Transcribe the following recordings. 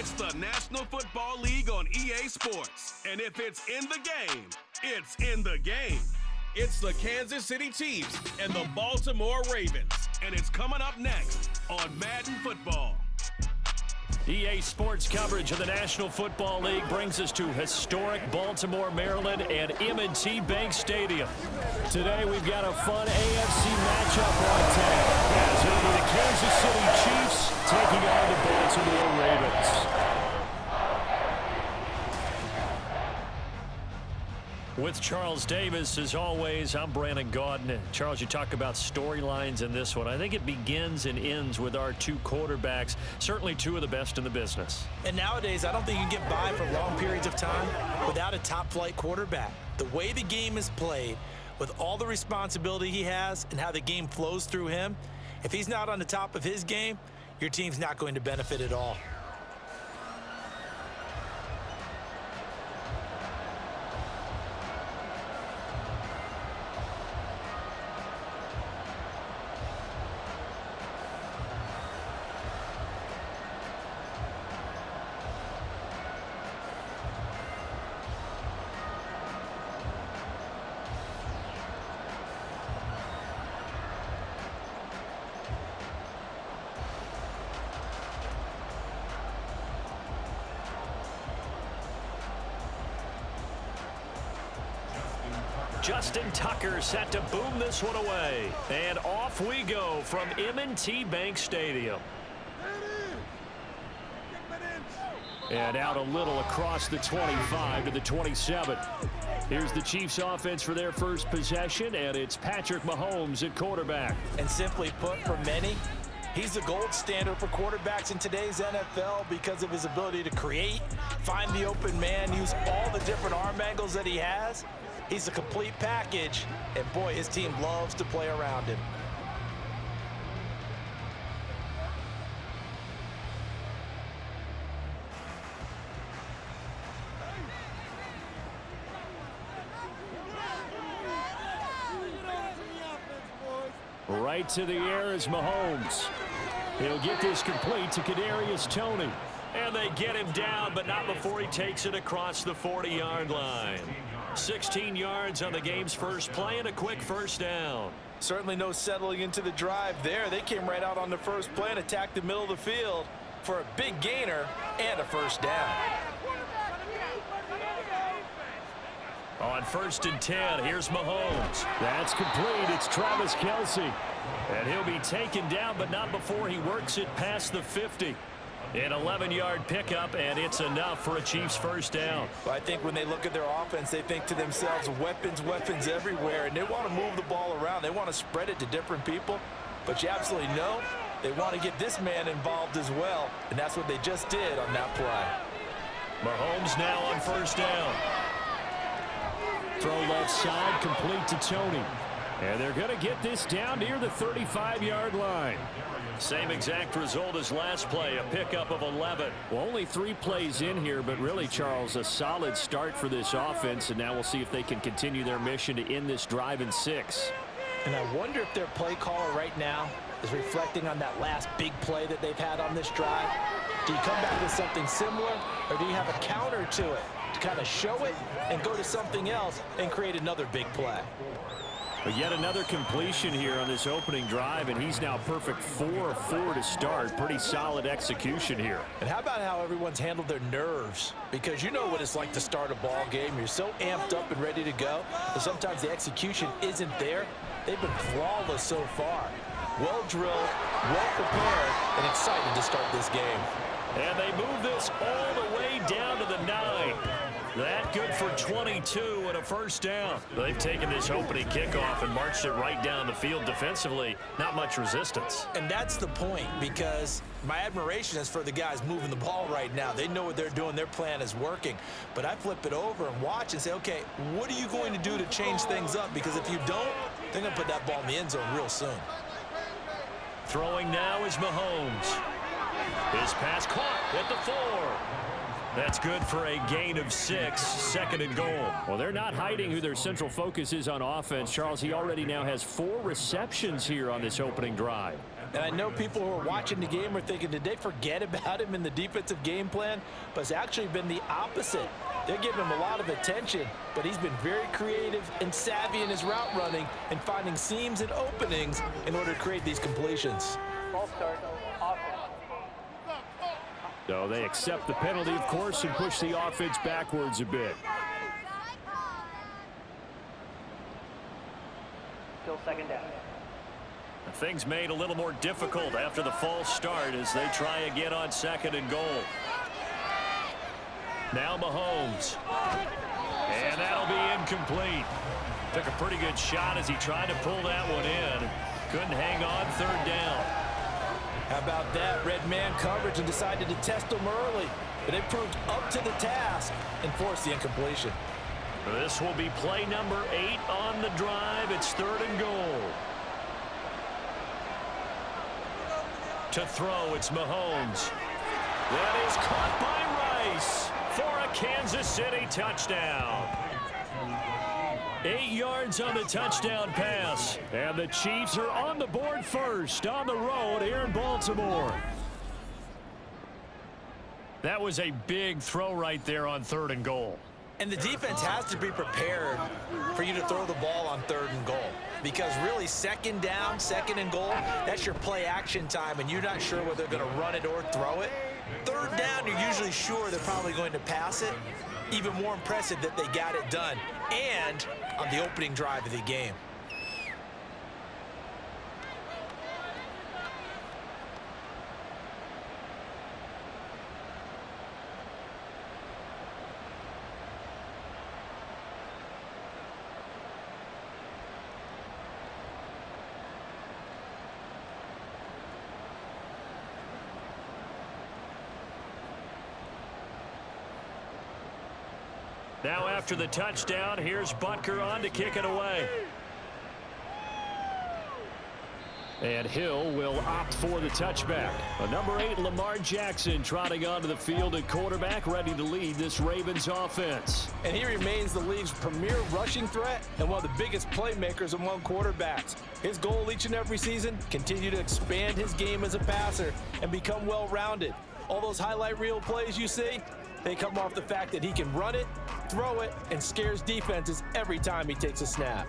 It's the National Football League on EA Sports. And if it's in the game, it's in the game. It's the Kansas City Chiefs and the Baltimore Ravens. And it's coming up next on Madden Football. EA Sports coverage of the National Football League brings us to historic Baltimore, Maryland and M&T Bank Stadium. Today we've got a fun AFC matchup on tap as it'll be the Kansas City Chiefs taking on the Baltimore Ravens. With Charles Davis, as always, I'm Brandon Gaudin. Charles, you talk about storylines in this one. I think it begins and ends with our two quarterbacks, certainly two of the best in the business. And nowadays, I don't think you can get by for long periods of time without a top-flight quarterback. The way the game is played, with all the responsibility he has and how the game flows through him, if he's not on the top of his game, your team's not going to benefit at all. Justin Tucker set to boom this one away. And off we go from M&T Bank Stadium. And out a little across the 25 to the 27. Here's the Chiefs offense for their first possession, and it's Patrick Mahomes at quarterback. And simply put, for many, he's the gold standard for quarterbacks in today's NFL because of his ability to create, find the open man, use all the different arm angles that he has. He's a complete package, and boy, his team loves to play around him. Right to the air is Mahomes. He'll get this complete to Kadarius Toney. And they get him down, but not before he takes it across the 40-yard line. 16 yards on the game's first play and a quick first down. Certainly no settling into the drive there. They came right out on the first play and attacked the middle of the field for a big gainer and a first down. On 1st and 10, here's Mahomes. That's complete. It's Travis Kelce. And he'll be taken down, but not before he works it past the 50. An 11-yard pickup, and it's enough for a Chiefs first down. Well, I think when they look at their offense, they think to themselves, weapons, weapons everywhere, and they want to move the ball around. They want to spread it to different people, but you absolutely know they want to get this man involved as well, and that's what they just did on that play. Mahomes now on first down. Throw left side, complete to Toney. And they're going to get this down near the 35-yard line. Same exact result as last play, a pickup of 11. Well, only 3 plays in here, but really, Charles, a solid start for this offense, and now we'll see if they can continue their mission to end this drive in 6. And I wonder if their play caller right now is reflecting on that last big play that they've had on this drive. Do you come back with something similar, or do you have a counter to it to kind of show it and go to something else and create another big play? But yet another completion here on this opening drive, and he's now perfect 4 of 4 to start. Pretty solid execution here. And how about how everyone's handled their nerves? Because you know what it's like to start a ball game. You're so amped up and ready to go, but sometimes the execution isn't there. They've been flawless so far. Well drilled, well prepared, and excited to start this game. And they move this all the way down to the 9. That good for 22 and a first down. They've taken this opening kickoff and marched it right down the field defensively. Not much resistance. And that's the point, because my admiration is for the guys moving the ball right now. They know what they're doing. Their plan is working. But I flip it over and watch and say, okay, what are you going to do to change things up? Because if you don't, they're going to put that ball in the end zone real soon. Throwing now is Mahomes. His pass caught at the 4. That's good for a gain of 6, 2nd and goal. Well, they're not hiding who their central focus is on offense. Charles, he already now has 4 receptions here on this opening drive. And I know people who are watching the game are thinking, did they forget about him in the defensive game plan? But it's actually been the opposite. They're giving him a lot of attention, but he's been very creative and savvy in his route running and finding seams and openings in order to create these completions. Ball start, offense. So they accept the penalty, of course, and push the offense backwards a bit. Still second down. Things made a little more difficult after the false start as they try again on 2nd and goal. Now Mahomes. And that'll be incomplete. Took a pretty good shot as he tried to pull that one in. Couldn't hang on 3rd down. How about that? Red man coverage and decided to test them early. But they proved up to the task and forced the incompletion. This will be play number 8 on the drive. It's 3rd and goal. To throw, it's Mahomes. That is caught by Rice for a Kansas City touchdown. 8 yards on the touchdown pass. And the Chiefs are on the board first on the road here in Baltimore. That was a big throw right there on 3rd and goal. And the defense has to be prepared for you to throw the ball on 3rd and goal. Because really, 2nd down, 2nd and goal, that's your play action time, and you're not sure whether they're going to run it or throw it. 3rd down, you're usually sure they're probably going to pass it. Even more impressive that they got it done, and on the opening drive of the game. Now after the touchdown, here's Butker on to kick it away. And Hill will opt for the touchback. Number 8, Lamar Jackson, trotting onto the field at quarterback, ready to lead this Ravens offense. And he remains the league's premier rushing threat and one of the biggest playmakers among quarterbacks. His goal each and every season, continue to expand his game as a passer and become well-rounded. All those highlight reel plays you see, they come off the fact that he can run it, throw it, and scares defenses every time he takes a snap.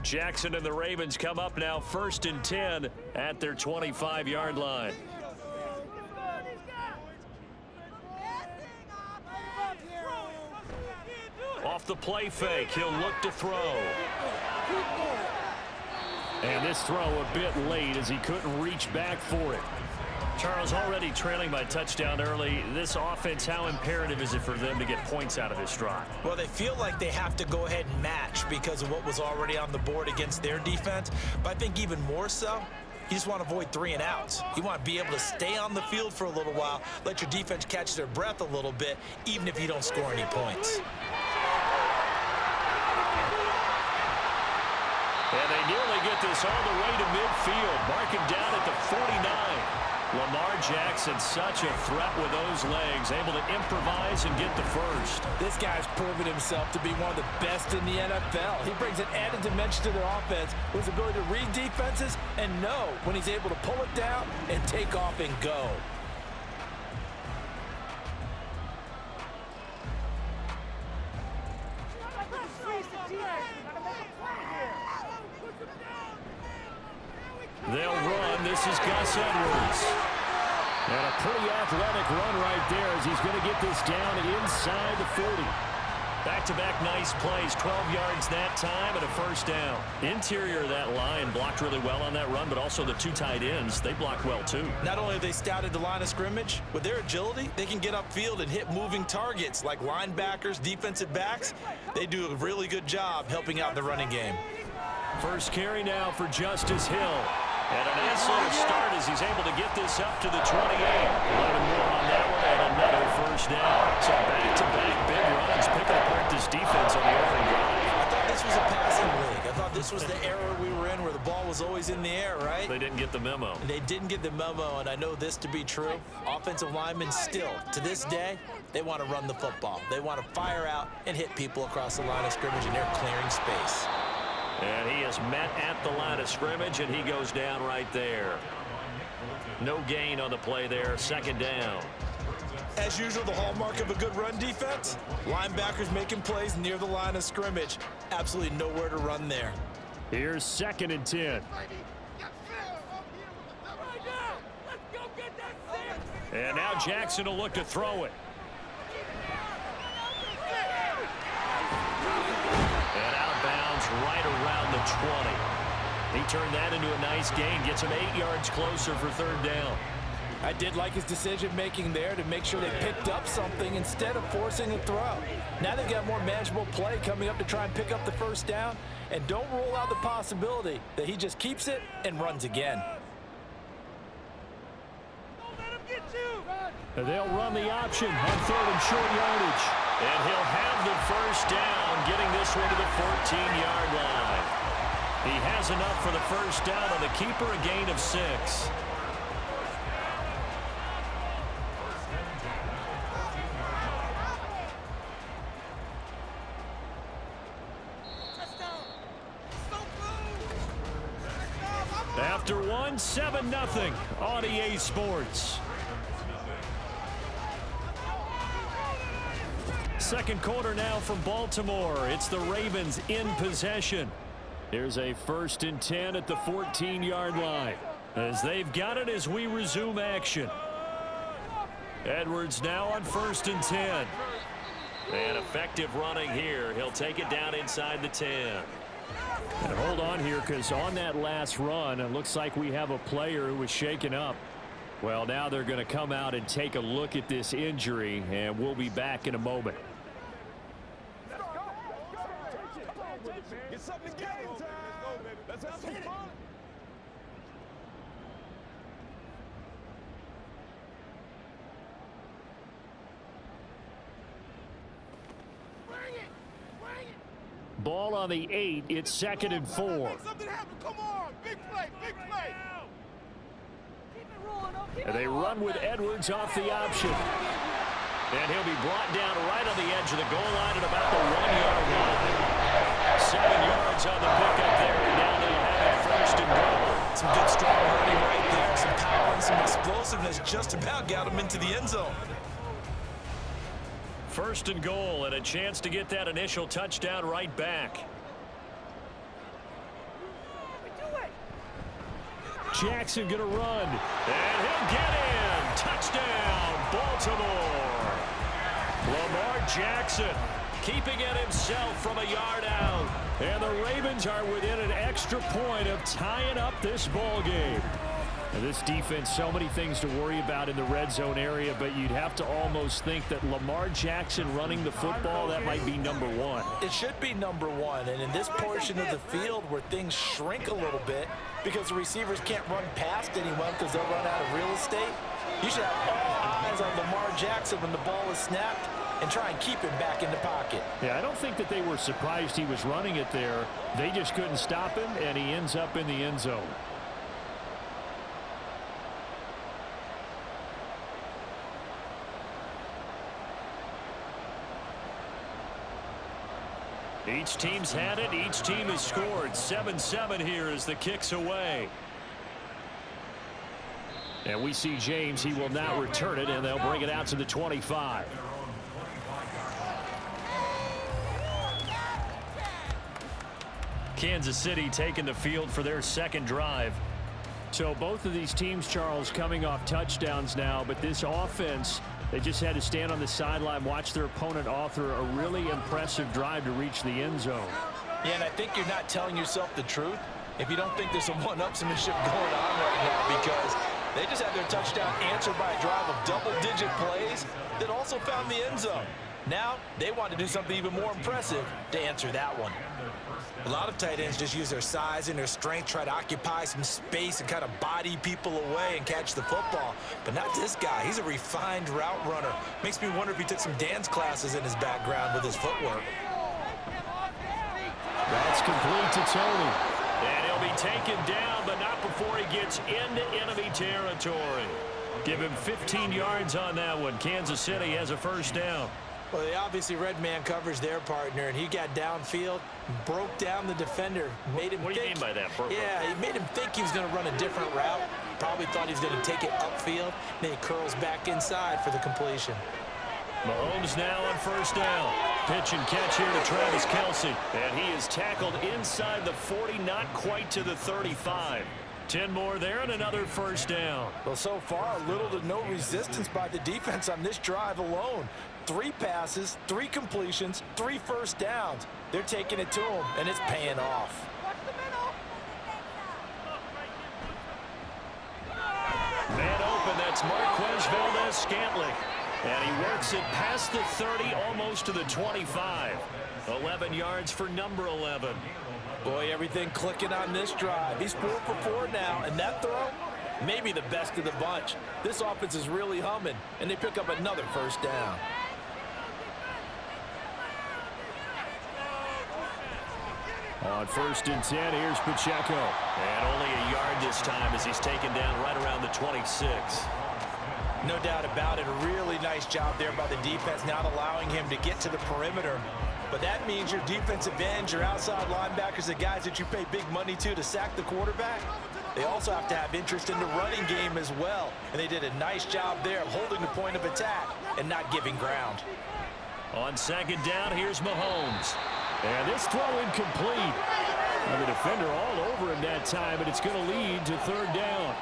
Jackson and the Ravens come up now 1st and 10 at their 25-yard line. Off the play fake, he'll look to throw. And this throw a bit late as he couldn't reach back for it. Charles, already trailing by touchdown early. This offense, how imperative is it for them to get points out of this drive? Well, they feel like they have to go ahead and match because of what was already on the board against their defense. But I think even more so, you just want to avoid 3 and outs. You want to be able to stay on the field for a little while, let your defense catch their breath a little bit, even if you don't score any points. And they nearly get this all the way to midfield. Mark him down at the 49. Lamar Jackson, such a threat with those legs, able to improvise and get the first. This guy's proven himself to be one of the best in the NFL. He brings an added dimension to their offense with his ability to read defenses and know when he's able to pull it down and take off and go. They'll run. This is Gus Edwards. And a pretty athletic run right there as he's going to get this down inside the 40. Back-to-back nice plays, 12 yards that time and a first down. Interior of that line blocked really well on that run, but also the 2 tight ends, they blocked well too. Not only have they scouted the line of scrimmage, with their agility, they can get upfield and hit moving targets like linebackers, defensive backs. They do a really good job helping out the running game. First carry now for Justice Hill. And a nice little start as he's able to get this up to the 28. 11 more on that one and another first down. So back-to-back big runs picking apart this defense on the opening drive. I thought this was a passing league. I thought this was the era we were in where the ball was always in the air, right? They didn't get the memo. They didn't get the memo, and I know this to be true. Offensive linemen still, to this day, they want to run the football. They want to fire out and hit people across the line of scrimmage, and they're clearing space. And he is met at the line of scrimmage, and he goes down right there. No gain on the play there, second down. As usual, the hallmark of a good run defense, linebackers making plays near the line of scrimmage. Absolutely nowhere to run there. Here's 2nd and 10. And now Jackson will look to throw it. And out of bounds right around the 20. He turned that into a nice gain, gets him 8 yards closer for 3rd down. I did like his decision-making there to make sure they picked up something instead of forcing a throw. Now they've got more manageable play coming up to try and pick up the 1st down, and don't rule out the possibility that he just keeps it and runs again. They'll run the option on 3rd and short yardage. And he'll have the 1st down, getting this one to the 14-yard line. He has enough for the 1st down on the keeper, a gain of 6. After one, 7-0 on EA Sports. Second quarter now from Baltimore. It's the Ravens in possession. Here's a 1st and 10 at the 14-yard line. As they've got it as we resume action. Edwards now on 1st and 10. And effective running here. He'll take it down inside the 10. And hold on here, because on that last run, it looks like we have a player who was shaken up. Well, now they're going to come out and take a look at this injury, and we'll be back in a moment. Get something to game time. Let's have some fun. Ball on the 8. It's 2nd and 4. Something happened. Come on. Big play. Big play. And they run with Edwards off the option. And he'll be brought down right on the edge of the goal line at about the 1-yard line. 7 yards on the pickup there, and now they'll have it 1st and goal. Some good strong running right there. Some power and some explosiveness just about got him into the end zone. 1st and goal, and a chance to get that initial touchdown right back. Jackson gonna run, and he'll get in. Touchdown, Baltimore. Lamar Jackson keeping it himself from a yard out. And the Ravens are within an extra point of tying up this ball game. And this defense, so many things to worry about in the red zone area, but you'd have to almost think that Lamar Jackson running the football, that might be number 1. It should be number 1, and in this portion of the field where things shrink a little bit because the receivers can't run past anyone because they'll run out of real estate, you should have all eyes on Lamar Jackson when the ball is snapped and try and keep him back in the pocket. Yeah, I don't think that they were surprised he was running it there. They just couldn't stop him, and he ends up in the end zone. Each team's had it. Each team has scored. 7-7 here as the kick's away. And we see James. He will now return it, and they'll bring it out to the 25. Kansas City taking the field for their 2nd drive. So both of these teams, Charles, coming off touchdowns now, but this offense, they just had to stand on the sideline, watch their opponent author a really impressive drive to reach the end zone. Yeah, and I think you're not telling yourself the truth if you don't think there's some one-upsmanship going on right now, because they just had their touchdown answered by a drive of double-digit plays that also found the end zone. Now they want to do something even more impressive to answer that one. A lot of tight ends just use their size and their strength, try to occupy some space and kind of body people away and catch the football. But not this guy. He's a refined route runner. Makes me wonder if he took some dance classes in his background with his footwork. That's complete to Tony. And he'll be taken down, but not before he gets into enemy territory. Give him 15 yards on that one. Kansas City has a 1st down. Well, they obviously read man coverage their partner, and he got downfield, broke down the defender, made him What do you mean by that? Yeah, he made him think he was going to run a different route. Probably thought he was going to take it upfield. Then he curls back inside for the completion. Mahomes now on first down. Pitch and catch here to Travis Kelce. And he is tackled inside the 40, not quite to the 35. 10 more there and another first down. Well, so far, little to no resistance by the defense on this drive alone. 3 passes, 3 completions, 3 first downs. They're taking it to him, and it's paying off. Man open, that's Marquez Valdez-Scantling. And he works it past the 30, almost to the 25. 11 yards for number 11. Boy, everything clicking on this drive. He's 4 for 4 now, and that throw, maybe the best of the bunch. This offense is really humming, and they pick up another first down. On first and 10, here's Pacheco. And only a yard this time as he's taken down right around the 26. No doubt about it. A really nice job there by the defense, not allowing him to get to the perimeter. But that means your defensive ends, your outside linebackers, the guys that you pay big money to sack the quarterback, they also have to have interest in the running game as well. And they did a nice job there of holding the point of attack and not giving ground. On second down, here's Mahomes. And this throw incomplete. And the defender all over him that time, but it's going to lead to third down.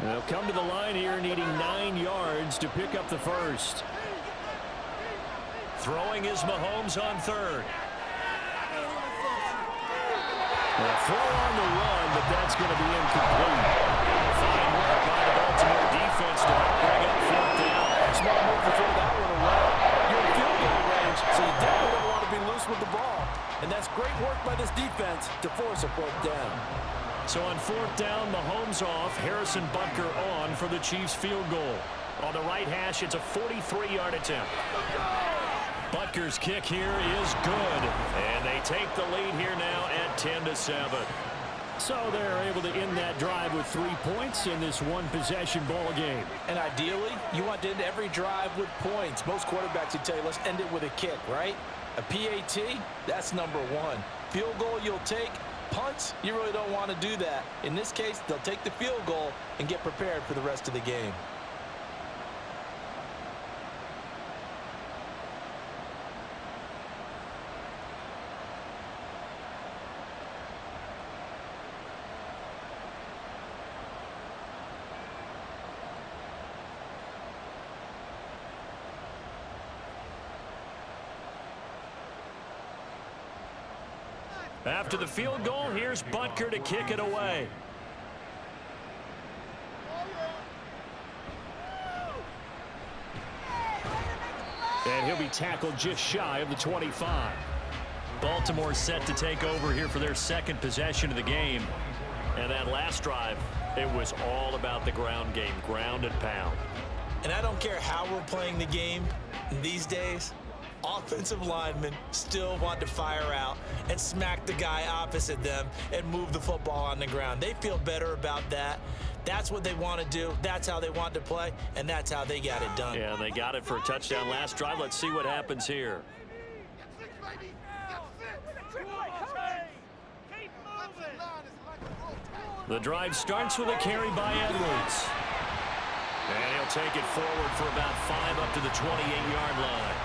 They'll come to the line here needing 9 yards to pick up the first. Throwing is Mahomes on third. A throw on the run, but that's going to be incomplete. Fine work by the Baltimore defense to help bring up fourth down. Smart move to throw that one away. You're in field goal range, so you definitely don't want to be loose with the ball. And that's great work by this defense to force a fourth down. So on fourth down, Mahomes off, Harrison Butker on for the Chiefs field goal. On the right hash, it's a 43-yard attempt. Butker's kick here is good, and they take the lead here now at 10-7. So they're able to end that drive with 3 points in this one-possession ball game. And ideally, you want to end every drive with points. Most quarterbacks would tell you, let's end it with a kick, right? A PAT, that's number 1. Field goal you'll take. Punts, you really don't want to do that. In this case, they'll take the field goal and get prepared for the rest of the game. After the field goal, here's Butker to kick it away. And he'll be tackled just shy of the 25. Baltimore set to take over here for their second possession of the game. And that last drive, it was all about the ground game, ground and pound. And I don't care how we're playing the game these days, offensive linemen still want to fire out and smack the guy opposite them and move the football on the ground. They feel better about that. That's what they want to do. That's how they want to play, and that's how they got it done. Yeah, they got it for a touchdown last drive. Let's see what happens here. The drive starts with a carry by Edwards. And he'll take it forward for about 5 up to the 28-yard line.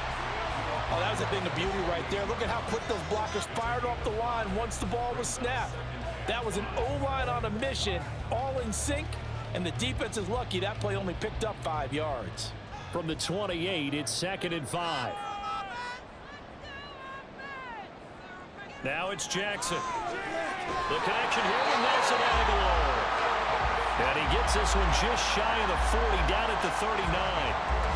Oh, that was a thing of beauty right there. Look at how quick those blockers fired off the line once the ball was snapped. That was an O-line on a mission, all in sync, and the defense is lucky that play only picked up 5 yards. From the 28, it's 2nd and 5. Now it's Jackson. The connection here with Nelson Aguilar. And he gets this one just shy of the 40, down at the 39.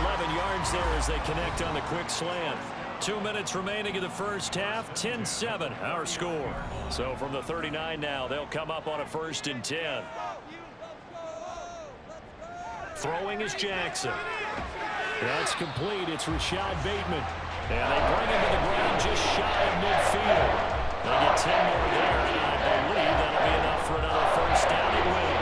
11 yards there as they connect on the quick slant. 2 minutes remaining in the first half. 10-7 our score. So from the 39 now, they'll come up on a 1st and 10. Throwing is Jackson. That's complete. It's Rashad Bateman. And they bring him to the ground just shy of midfield. They get 10 more there, and I believe that'll be enough for another first down and win.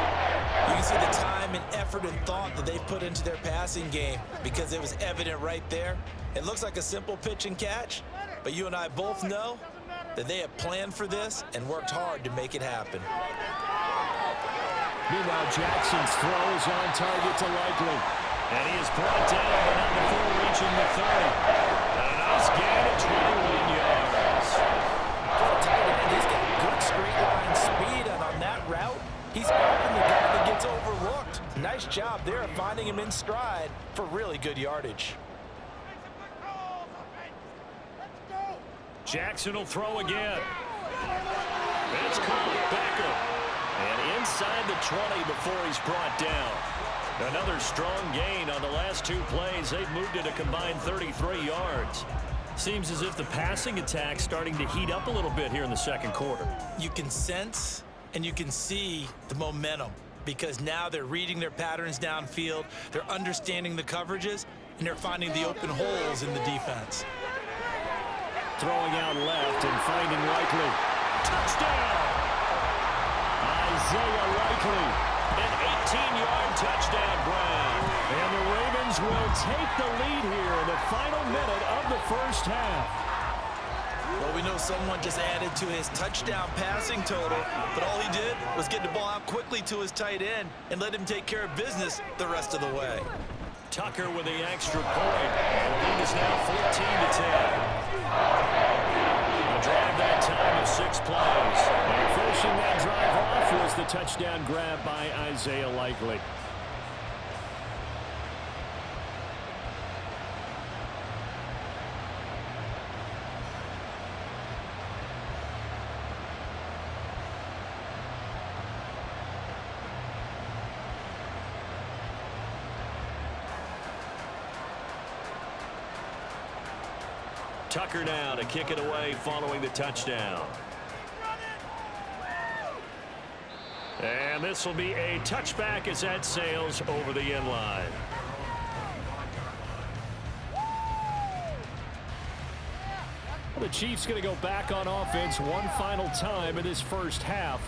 You can see the time and effort and thought that they've put into their passing game because it was evident right there. It looks like a simple pitch and catch, but you and I both know that they have planned for this and worked hard to make it happen. Meanwhile, Jackson's throw is on target to Likely. And he is brought down, but not before reaching the 30. And a nice gain of 21 yards. For a tight end, he's got good straight line speed, and on that route, he's often the guy that gets overlooked. Nice job there of finding him in stride for really good yardage. Jackson will throw again. It's caught back up. And inside the 20 before he's brought down. Another strong gain on the last two plays. They've moved it a combined 33 yards. Seems as if the passing attack's starting to heat up a little bit here in the second quarter. You can sense and you can see the momentum because now they're reading their patterns downfield, they're understanding the coverages, and they're finding the open holes in the defense. Throwing out left and finding Likely. Touchdown! Isaiah Likely, an 18-yard touchdown grab. And the Ravens will take the lead here in the final minute of the first half. Well, we know someone just added to his touchdown passing total, but all he did was get the ball out quickly to his tight end and let him take care of business the rest of the way. Tucker with the extra point. And the lead is now 14-10. A drive that time of 6 plays. And finishing that drive off was the touchdown grab by Isaiah Likely. Tucker now to kick it away following the touchdown. And this will be a touchback as that sails over the end line. The Chiefs going to go back on offense one final time in this first half.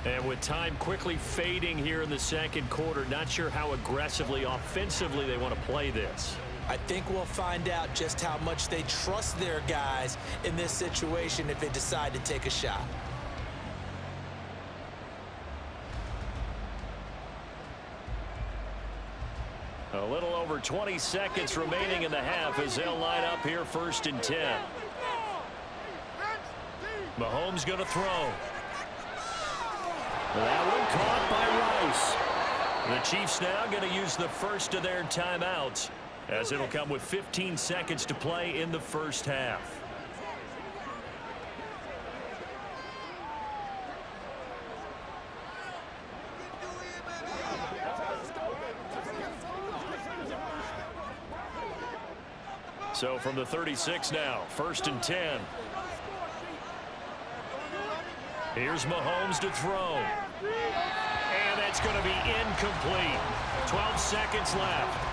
And with time quickly fading here in the second quarter, not sure how aggressively, offensively they want to play this. I think we'll find out just how much they trust their guys in this situation if they decide to take a shot. A little over 20 seconds remaining in the half as they'll line up here 1st and 10. Mahomes going to throw. That one caught by Rice. The Chiefs now going to use the first of their timeouts, as it'll come with 15 seconds to play in the first half. So from the 36 now, 1st and 10. Here's Mahomes to throw. And that's going to be incomplete. 12 seconds left.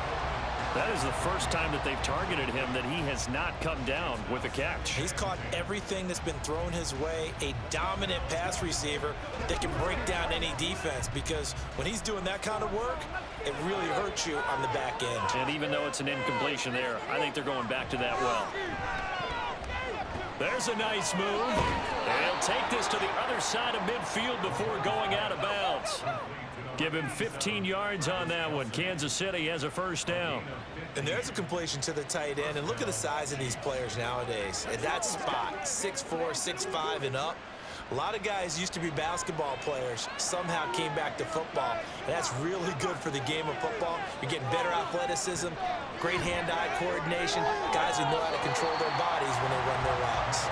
That is the first time that they've targeted him that he has not come down with a catch. He's caught everything that's been thrown his way. A dominant pass receiver that can break down any defense, because when he's doing that kind of work, it really hurts you on the back end. And even though it's an incompletion there, I think they're going back to that well. There's a nice move. And he'll take this to the other side of midfield before going out of bounds. Give him 15 yards on that one. Kansas City has a first down. And there's a completion to the tight end. And look at the size of these players nowadays. At that spot, 6'4", 6'5", and up. A lot of guys used to be basketball players, somehow came back to football. And that's really good for the game of football. You're getting better athleticism, great hand-eye coordination, guys who know how to control their bodies when they run their routes.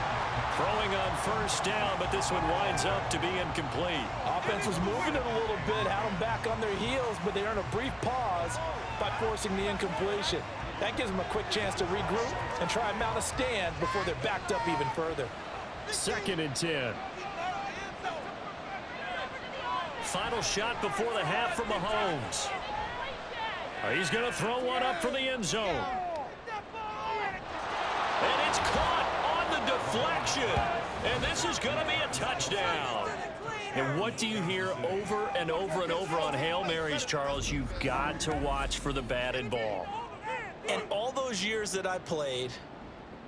Throwing on first down, but this one winds up to be incomplete. Offense was moving it a little bit, had them back on their heels, but they earned a brief pause by forcing the incompletion. That gives them a quick chance to regroup and try and mount a stand before they're backed up even further. 2nd and 10. Final shot before the half from Mahomes. He's going to throw one up from the end zone. And it's caught on the deflection. And this is going to be a touchdown. And what do you hear over and over and over on Hail Marys, Charles? You've got to watch for the batted ball. And all those years that I played,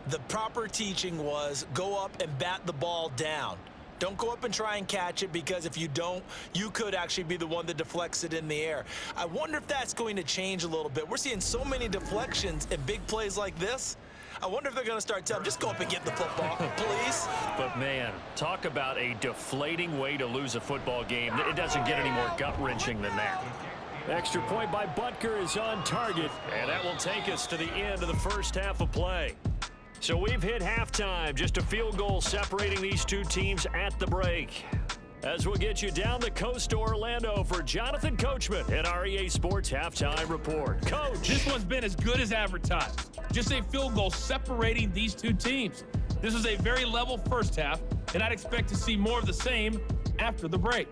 the proper teaching was go up and bat the ball down. Don't go up and try and catch it, because if you don't, you could actually be the one that deflects it in the air. I wonder if that's going to change a little bit. We're seeing so many deflections and big plays like this. I wonder if they're going to start telling them, just go up and get the football, please. But, man, talk about a deflating way to lose a football game. It doesn't get any more gut-wrenching than that. Extra point by Butker is on target, and that will take us to the end of the first half of play. So we've hit halftime, just a field goal separating these two teams at the break. As we'll get you down the coast to Orlando for Jonathan Coachman at our EA Sports Halftime Report. Coach! This one's been as good as advertised. Just a field goal separating these two teams. This was a very level first half, and I'd expect to see more of the same after the break.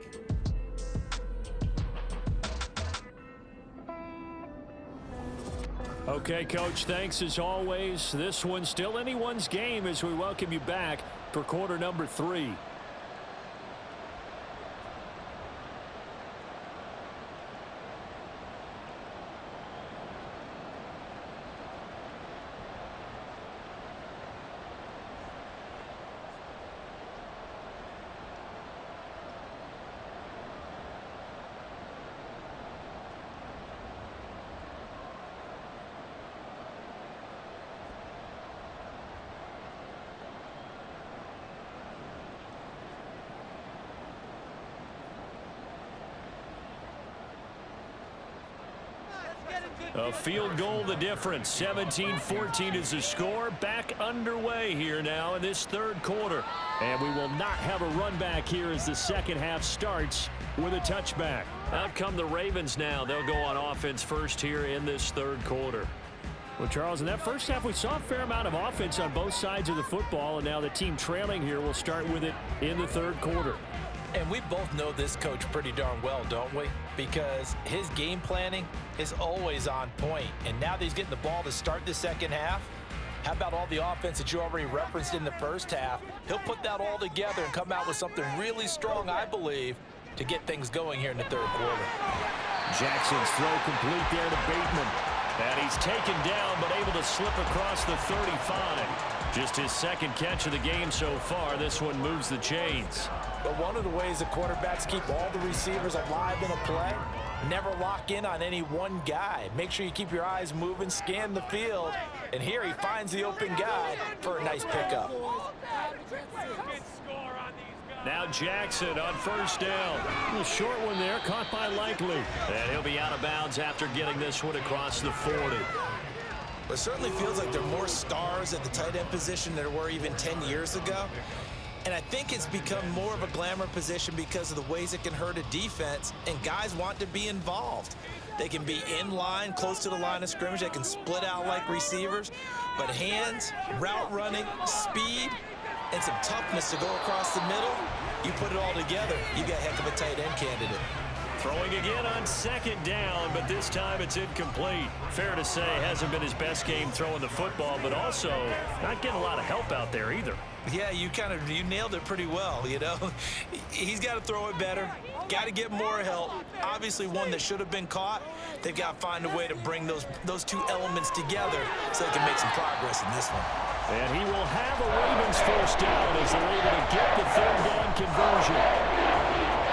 Okay, Coach, thanks as always. This one's still anyone's game as we welcome you back for quarter number 3. A field goal the difference. 17-14 is the score. Back underway here now in this third quarter. And we will not have a run back here as the second half starts with a touchback. Out come the Ravens now. They'll go on offense first here in this third quarter. Well, Charles, in that first half we saw a fair amount of offense on both sides of the football, and now the team trailing here will start with it in the third quarter. And we both know this coach pretty darn well, don't we? Because his game planning is always on point. And now that he's getting the ball to start the second half, how about all the offense that you already referenced in the first half? He'll put that all together and come out with something really strong, I believe, to get things going here in the third quarter. Jackson's throw complete there to Bateman. And he's taken down but able to slip across the 35. Just his second catch of the game so far. This one moves the chains. But one of the ways the quarterbacks keep all the receivers alive in a play, never lock in on any one guy. Make sure you keep your eyes moving, scan the field, and here he finds the open guy for a nice pickup. Now Jackson on first down. A short one there, caught by Likely. And he'll be out of bounds after getting this one across the 40. It certainly feels like there are more stars at the tight end position than there were even 10 years ago. And I think it's become more of a glamour position because of the ways it can hurt a defense, and guys want to be involved. They can be in line, close to the line of scrimmage. They can split out like receivers. But hands, route running, speed, and some toughness to go across the middle, you put it all together, you got a heck of a tight end candidate. Throwing again on second down, but this time it's incomplete. Fair to say, hasn't been his best game throwing the football, but also not getting a lot of help out there either. Yeah, you nailed it pretty well, you know. He's got to throw it better, got to get more help. Obviously one that should have been caught. They've got to find a way to bring those two elements together so they can make some progress in this one. And he will have a Ravens first down as they're able to get the third down conversion.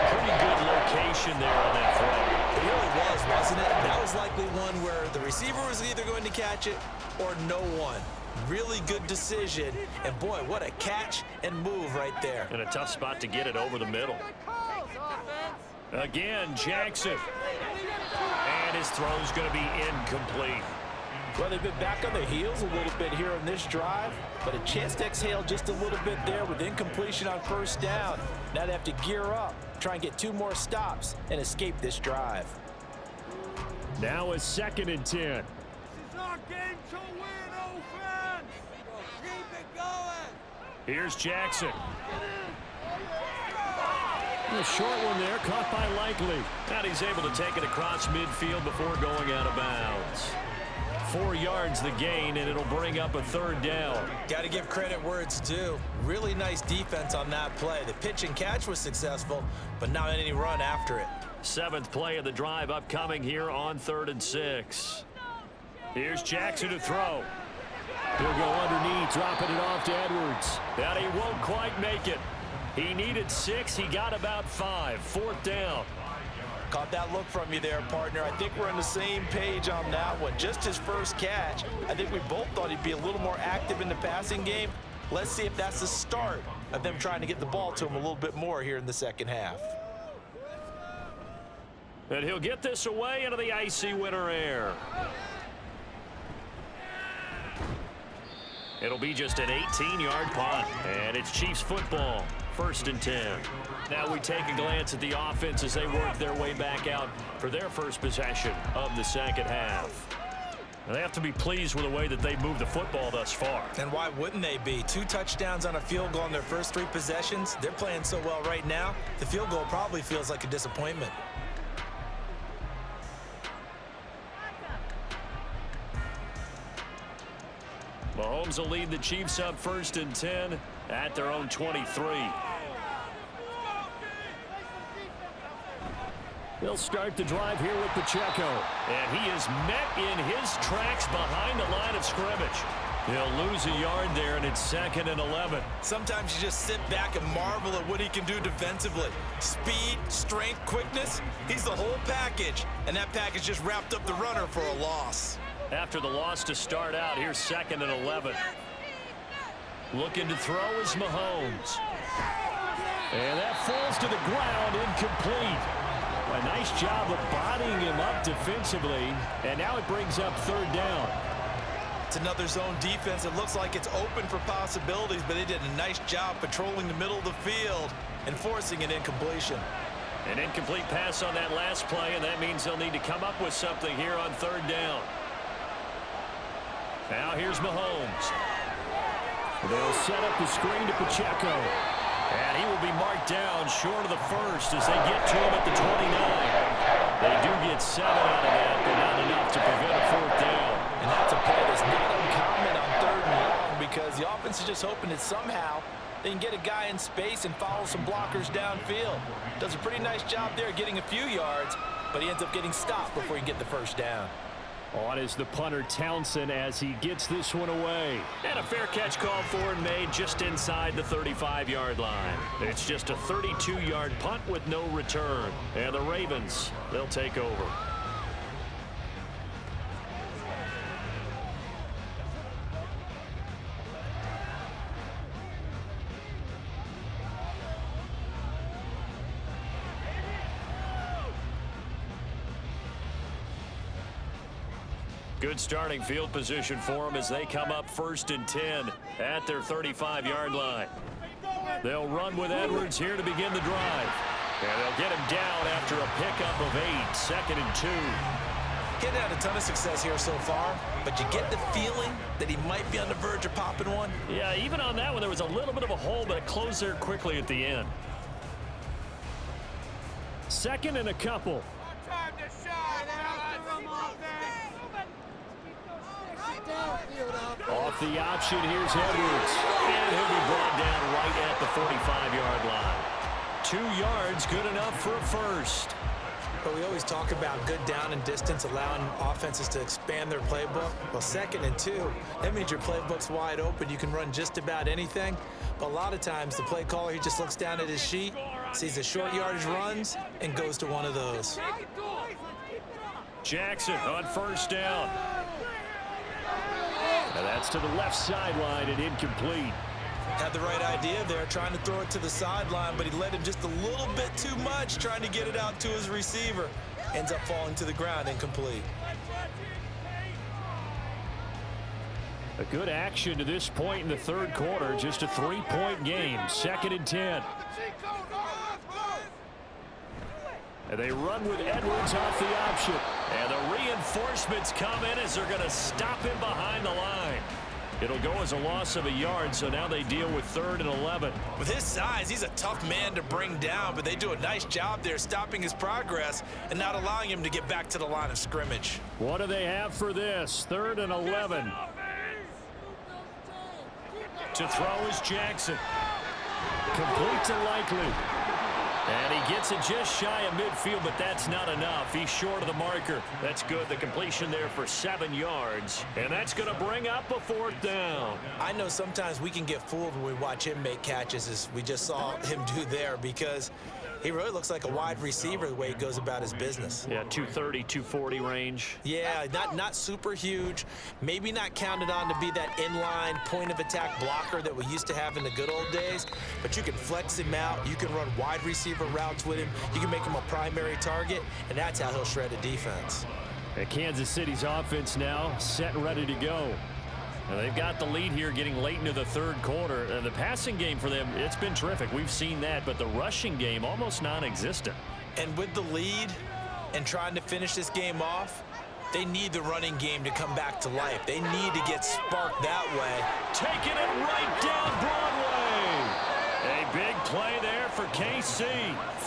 Pretty good location there on that throw. It really was, wasn't it? That was likely one where the receiver was either going to catch it or no one. Really good decision, and boy, what a catch and move right there. And a tough spot to get it over the middle. Again, Jackson. And his throw's going to be incomplete. Well, they've been back on their heels a little bit here on this drive, but a chance to exhale just a little bit there with incompletion on first down. Now they have to gear up, try and get 2 more stops, and escape this drive. Now a 2nd and 10. This is our game to win, offense. Keep it going. Here's Jackson. A short one there, caught by Likely. And he's able to take it across midfield before going out of bounds. 4 yards the gain, and it'll bring up a 3rd down. Got to give credit where it's due. Really nice defense on that play. The pitch and catch was successful, but not any run after it. 7th play of the drive upcoming here on 3rd and 6. Here's Jackson to throw. He'll go underneath, dropping it off to Edwards. And he won't quite make it. He needed 6. He got about 5. 4th down. Caught that look from you there, partner. I think we're on the same page on that one. Just his first catch. I think we both thought he'd be a little more active in the passing game. Let's see if that's the start of them trying to get the ball to him a little bit more here in the second half. And he'll get this away into the icy winter air. It'll be just an 18-yard punt, and it's Chiefs football, 1st and 10. Now we take a glance at the offense as they work their way back out for their first possession of the second half. Now they have to be pleased with the way that they moved the football thus far. And why wouldn't they be? 2 touchdowns on a field goal in their first 3 possessions. They're playing so well right now, the field goal probably feels like a disappointment. Mahomes will lead the Chiefs up 1st and 10 at their own 23. They'll start the drive here with Pacheco. And he is met in his tracks behind the line of scrimmage. He'll lose a yard there, and it's 2nd and 11. Sometimes you just sit back and marvel at what he can do defensively. Speed, strength, quickness. He's the whole package. And that package just wrapped up the runner for a loss. After the loss to start out, here's 2nd and 11. Looking to throw is Mahomes. And that falls to the ground, incomplete. A nice job of bodying him up defensively, and now it brings up 3rd down. It's another zone defense. It looks like it's open for possibilities, but they did a nice job patrolling the middle of the field and forcing an incompletion. An incomplete pass on that last play, and that means they'll need to come up with something here on 3rd down. Now here's Mahomes. They'll set up the screen to Pacheco. And he will be marked down short of the 1st as they get to him at the 29. They do get 7 out of that, but not enough to prevent a 4th down. And that's a play that's not uncommon on 3rd and long because the offense is just hoping that somehow they can get a guy in space and follow some blockers downfield. Does a pretty nice job there getting a few yards, but he ends up getting stopped before he can get the 1st down. On is the punter Townsend as he gets this one away. And a fair catch called for and made just inside the 35-yard line. It's just a 32-yard punt with no return. And the Ravens, they'll take over. Good starting field position for them as they come up 1st and 10 at their 35-yard line. They'll run with Edwards here to begin the drive. And they'll get him down after a pickup of 8, 2nd and 2. Getting had a ton of success here so far, but you get the feeling that he might be on the verge of popping one. Yeah, even on that one, there was a little bit of a hole, but it closed there quickly at the end. 2nd and a couple. Off the option, here's Edwards. And he'll be brought down right at the 45-yard line. 2 yards, good enough for a 1st. But we always talk about good down and distance, allowing offenses to expand their playbook. Well, 2nd and 2, that means your playbook's wide open. You can run just about anything. But a lot of times, the play caller, he just looks down at his sheet, sees the short yardage runs, and goes to one of those. Jackson on 1st down. Now that's to the left sideline and incomplete. Had the right idea there, trying to throw it to the sideline, but he led him just a little bit too much, trying to get it out to his receiver. Ends up falling to the ground, incomplete. A good action to this point in the 3rd quarter, just a 3-point game, 2nd and 10. And they run with Edwards off the option. And the reinforcements come in as they're going to stop him behind the line. It'll go as a loss of a yard, so now they deal with 3rd and 11. With his size, he's a tough man to bring down, but they do a nice job there stopping his progress and not allowing him to get back to the line of scrimmage. What do they have for this? 3rd and 11. To throw is Jackson. Complete to Likely. And he gets it just shy of midfield, but that's not enough. He's short of the marker. That's good. The completion there for 7 yards. And that's going to bring up a 4th down. I know sometimes we can get fooled when we watch him make catches, as we just saw him do there, because he really looks like a wide receiver the way he goes about his business. Yeah, 230, 240 range. Yeah, not super huge. Maybe not counted on to be that inline point-of-attack blocker that we used to have in the good old days, but you can flex him out. You can run wide receiver routes with him. You can make him a primary target, and that's how he'll shred a defense. And Kansas City's offense now set and ready to go. Now they've got the lead here getting late into the 3rd quarter. The passing game for them, it's been terrific. We've seen that, but the rushing game almost non-existent. And with the lead and trying to finish this game off, they need the running game to come back to life. They need to get sparked that way. Taking it right down Broadway. A big play there for KC.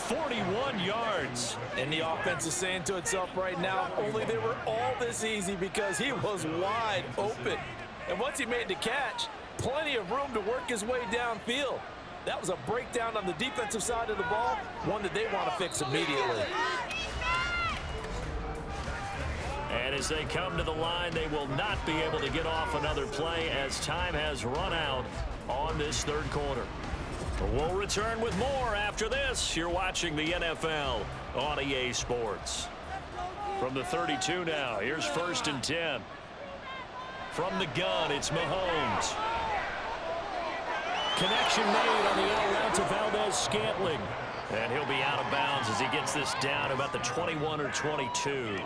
41 yards. And the offense is saying to itself right now, only they were all this easy because he was wide open. And once he made the catch, plenty of room to work his way downfield. That was a breakdown on the defensive side of the ball, one that they want to fix immediately. And as they come to the line, they will not be able to get off another play as time has run out on this 3rd quarter. We'll return with more after this. You're watching the NFL on EA Sports. From the 32 now, here's 1st and 10. From the gun, it's Mahomes. Connection made on the out route to Valdez-Scantling. And he'll be out of bounds as he gets this down about the 21 or 22.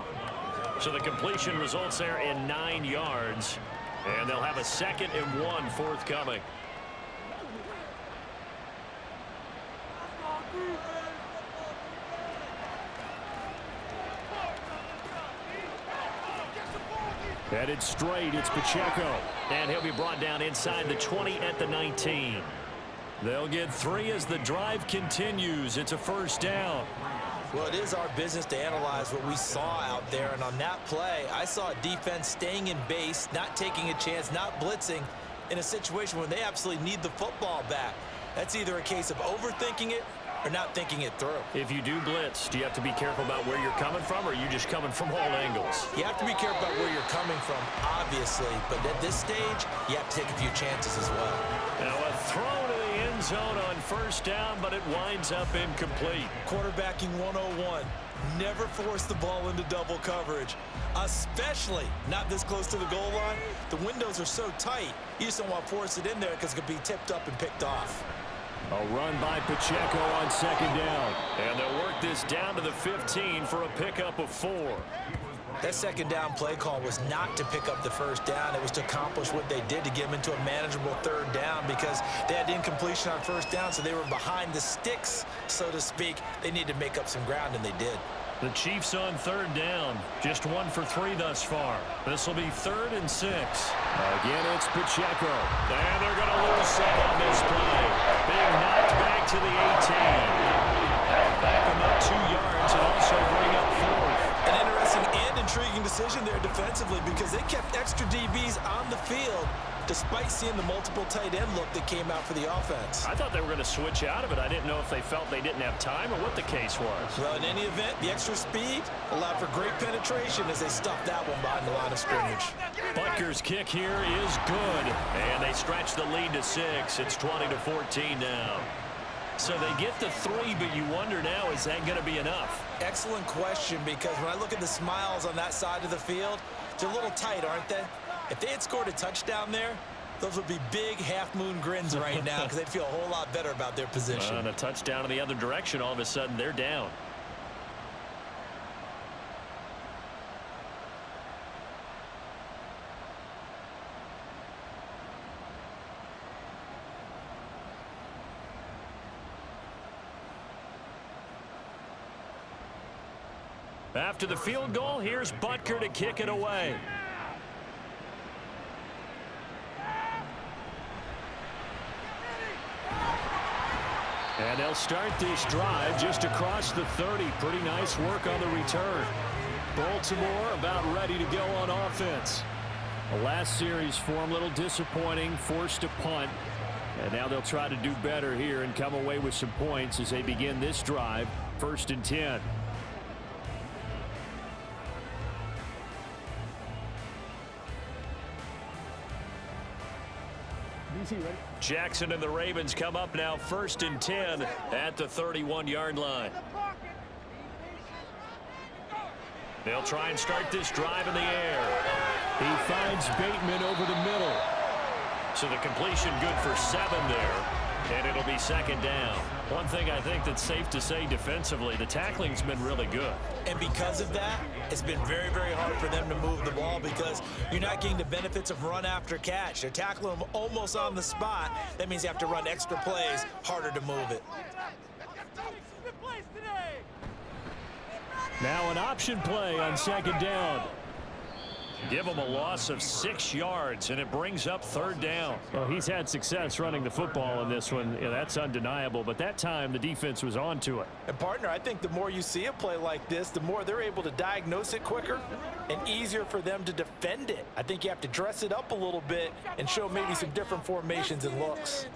So the completion results there in 9 yards. And they'll have a 2nd and 1 forthcoming. Headed straight, it's Pacheco. And he'll be brought down inside the 20 at the 19. They'll get 3 as the drive continues. It's a 1st down. Well, it is our business to analyze what we saw out there. And on that play, I saw a defense staying in base, not taking a chance, not blitzing in a situation where they absolutely need the football back. That's either a case of overthinking it or not thinking it through. If you do blitz, do you have to be careful about where you're coming from, or are you just coming from all angles? You have to be careful about where you're coming from, obviously, but at this stage, you have to take a few chances as well. Now a throw to the end zone on 1st down, but it winds up incomplete. Quarterbacking 101. Never force the ball into double coverage, especially not this close to the goal line. The windows are so tight, you just don't want to force it in there because it could be tipped up and picked off. A run by Pacheco on 2nd down. And they'll work this down to the 15 for a pickup of 4. That 2nd down play call was not to pick up the 1st down. It was to accomplish what they did to get them into a manageable 3rd down because they had incompletion on 1st down, so they were behind the sticks, so to speak. They needed to make up some ground, and they did. The Chiefs on 3rd down. Just 1 for 3 thus far. This will be 3rd and 6. Again, it's Pacheco. And they're going to lose some on this play. Being knocked back to the 18. Back about 2 yards and also bring up 4th. An interesting and intriguing decision there defensively because they kept extra DBs on the field despite seeing the multiple tight end look that came out for the offense. I thought they were going to switch out of it. I didn't know if they felt they didn't have time or what the case was. Well, in any event, the extra speed allowed for great penetration as they stuffed that one behind the line of scrimmage. Butker's kick here is good, and they stretch the lead to 6. It's 20-14 now. So they get the 3, but you wonder now, is that going to be enough? Excellent question, because when I look at the smiles on that side of the field, they're a little tight, aren't they? If they had scored a touchdown there, those would be big half-moon grins right now because they'd feel a whole lot better about their position. And a touchdown in the other direction, all of a sudden they're down. After the field goal, here's Butker to kick it away. And they'll start this drive just across the 30. Pretty nice work on the return. Baltimore about ready to go on offense. The last series for them, a little disappointing, forced a punt. And now they'll try to do better here and come away with some points as they begin this drive, 1st and 10. Jackson and the Ravens come up now 1st and 10 at the 31-yard line. They'll try and start this drive in the air. He finds Bateman over the middle. So the completion good for 7 there. And it'll be 2nd down. One thing I think that's safe to say defensively, the tackling's been really good. And because of that, it's been very, very hard for them to move the ball because you're not getting the benefits of run after catch. They're tackling them almost on the spot. That means you have to run extra plays, harder to move it. Now an option play on 2nd down. Give him a loss of 6 yards, and it brings up 3rd down. Well, he's had success running the football in this one. Yeah, that's undeniable, but that time the defense was on to it. And, partner, I think the more you see a play like this, the more they're able to diagnose it quicker and easier for them to defend it. I think you have to dress it up a little bit and show maybe some different formations and looks.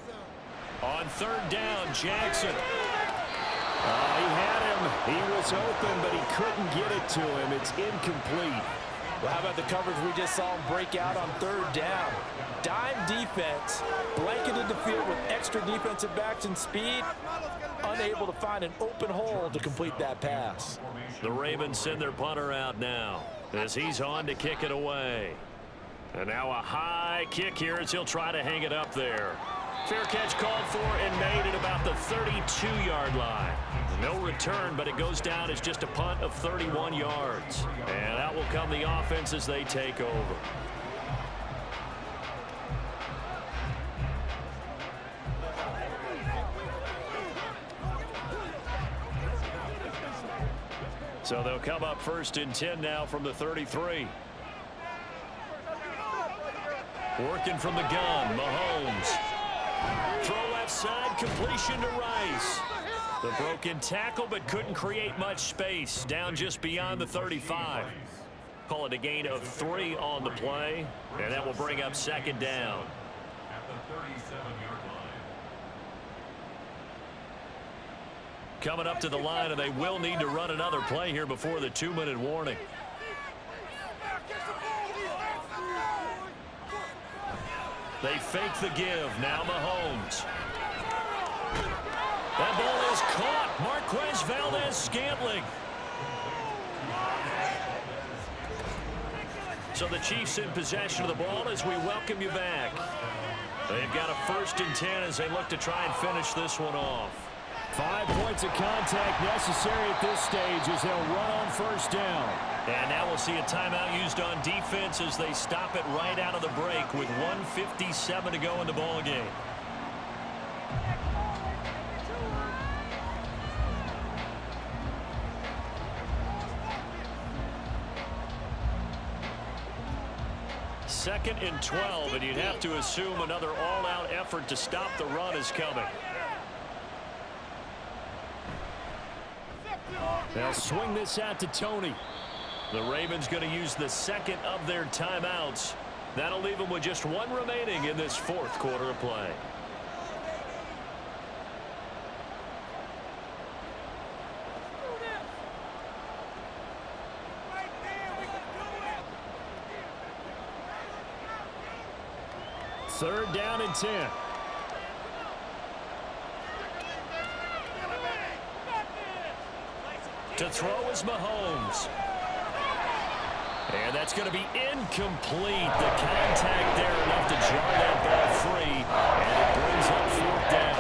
On 3rd down, Jackson. He had him. He was open, but he couldn't get it to him. It's incomplete. Well, how about the coverage we just saw him break out on 3rd down? Dime defense, blanketed the field with extra defensive backs and speed, unable to find an open hole to complete that pass. The Ravens send their punter out now as he's on to kick it away. And now a high kick here as he'll try to hang it up there. Fair catch called for and made at about the 32-yard line. No return, but it goes down as just a punt of 31 yards. And out will come the offense as they take over. So they'll come up 1st and 10 now from the 33. Working from the gun, Mahomes. Throw left side, completion to Rice. The broken tackle, but couldn't create much space. Down just beyond the 35. Call it a gain of 3 on the play, and that will bring up 2nd down. Coming up to the line, and they will need to run another play here before the 2-minute warning. They fake the give. Now Mahomes. That ball is caught. Marquez Valdez-Scantling. So the Chiefs in possession of the ball as we welcome you back. They've got a 1st and 10 as they look to try and finish this one off. 5 points of contact necessary at this stage as they'll run on 1st down. And now we'll see a timeout used on defense as they stop it right out of the break with 1:57 to go in the ball game. Second and 12, and you'd have to assume another all-out effort to stop the run is coming. They'll swing this out to Tony. The Ravens going to use the 2nd of their timeouts. That'll leave them with just 1 remaining in this 4th quarter of play. Third down and 10. To throw is Mahomes. And that's going to be incomplete. The contact there enough to jar that ball free. And it brings up 4th down.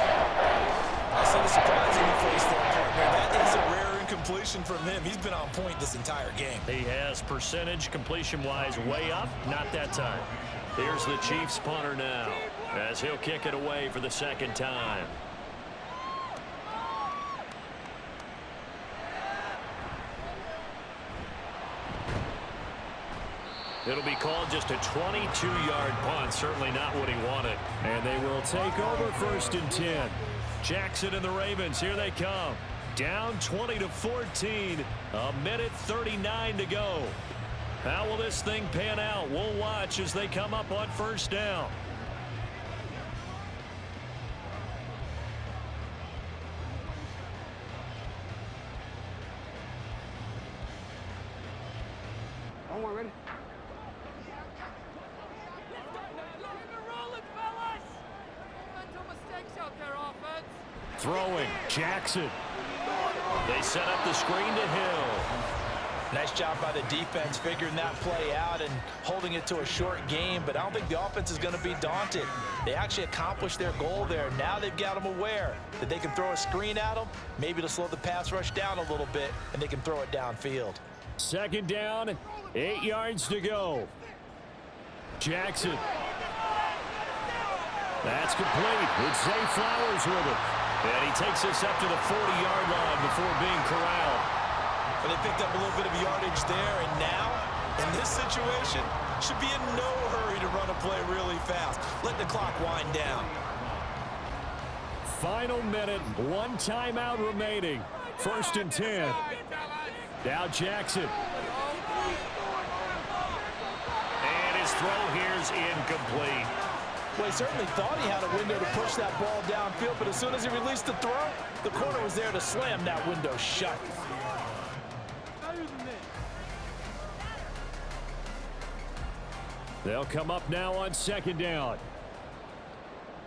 I said it's surprising he faced that partner. That is a rare incompletion from him. He's been on point this entire game. He has percentage completion-wise way up. Not that time. Here's the Chiefs punter now as he'll kick it away for the 2nd time. It'll be called just a 22-yard punt. Certainly not what he wanted. And they will take over 1st and 10. Jackson and the Ravens, here they come. Down 20-14, a minute 39 to go. How will this thing pan out? We'll watch as they come up on first down. We're ready. Throwing, Jackson. They set up the screen to Hill. Nice job by the defense figuring that play out and holding it to a short game, but I don't think the offense is going to be daunted. They actually accomplished their goal there. Now they've got them aware that they can throw a screen at them, maybe to slow the pass rush down a little bit, and they can throw it downfield. Second down, 8 yards to go. Jackson. That's complete with Zay Flowers with it. And he takes us up to the 40-yard line before being corralled. But they picked up a little bit of yardage there, and now, in this situation, should be in no hurry to run a play really fast. Let the clock wind down. Final minute, 1 timeout remaining. 1st and 10. Now Jackson. And his throw here's incomplete. Well, he certainly thought he had a window to push that ball downfield, but as soon as he released the throw, the corner was there to slam that window shut. They'll come up now on 2nd down.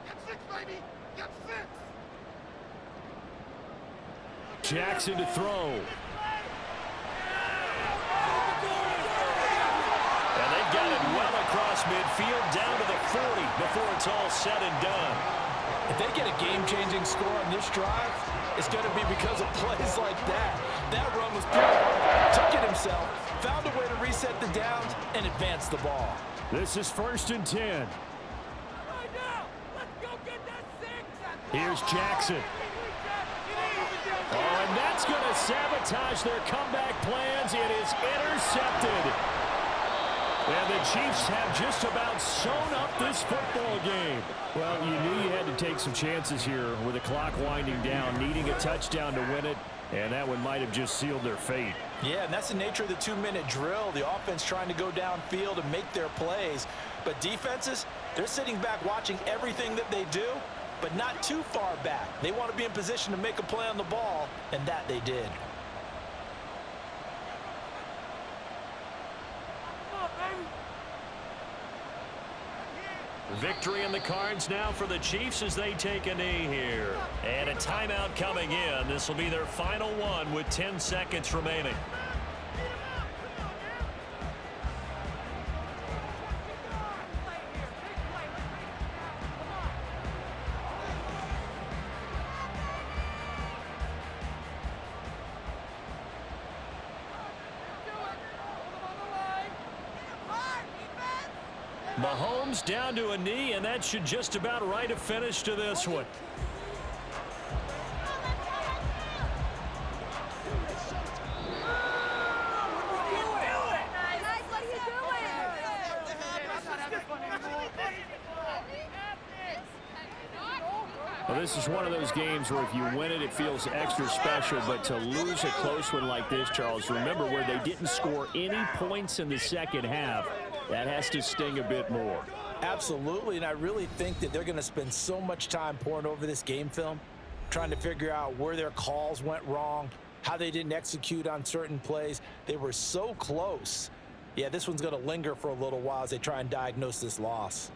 Get 6, baby! Get 6! Jackson to throw. And they've got it well across midfield down to the 40 before it's all said and done. If they get a game-changing score on this drive, it's going to be because of plays like that. That run was pure. Took it himself, found a way to reset the downs, and advance the ball. This is 1st and 10. Right now! Let's go get that 6! Here's Jackson. Oh, and that's going to sabotage their comeback plans. It is intercepted. And the Chiefs have just about sewn up this football game. Well, you knew you had to take some chances here with the clock winding down, needing a touchdown to win it, and that one might have just sealed their fate. Yeah, and that's the nature of the 2-minute drill. The offense trying to go downfield and make their plays. But defenses, they're sitting back watching everything that they do, but not too far back. They want to be in position to make a play on the ball, and that they did. Victory in the cards now for the Chiefs as they take a knee here. And a timeout coming in. This will be their final one with 10 seconds remaining. Mahomes down to a knee, and that should just about write a finish to this one. Well, this is one of those games where if you win it, it feels extra special. But to lose a close one like this, Charles, remember where they didn't score any points in the second half. That has to sting a bit more. Absolutely, and I really think that they're going to spend so much time poring over this game film, trying to figure out where their calls went wrong, how they didn't execute on certain plays. They were so close. Yeah, this one's going to linger for a little while as they try and diagnose this loss.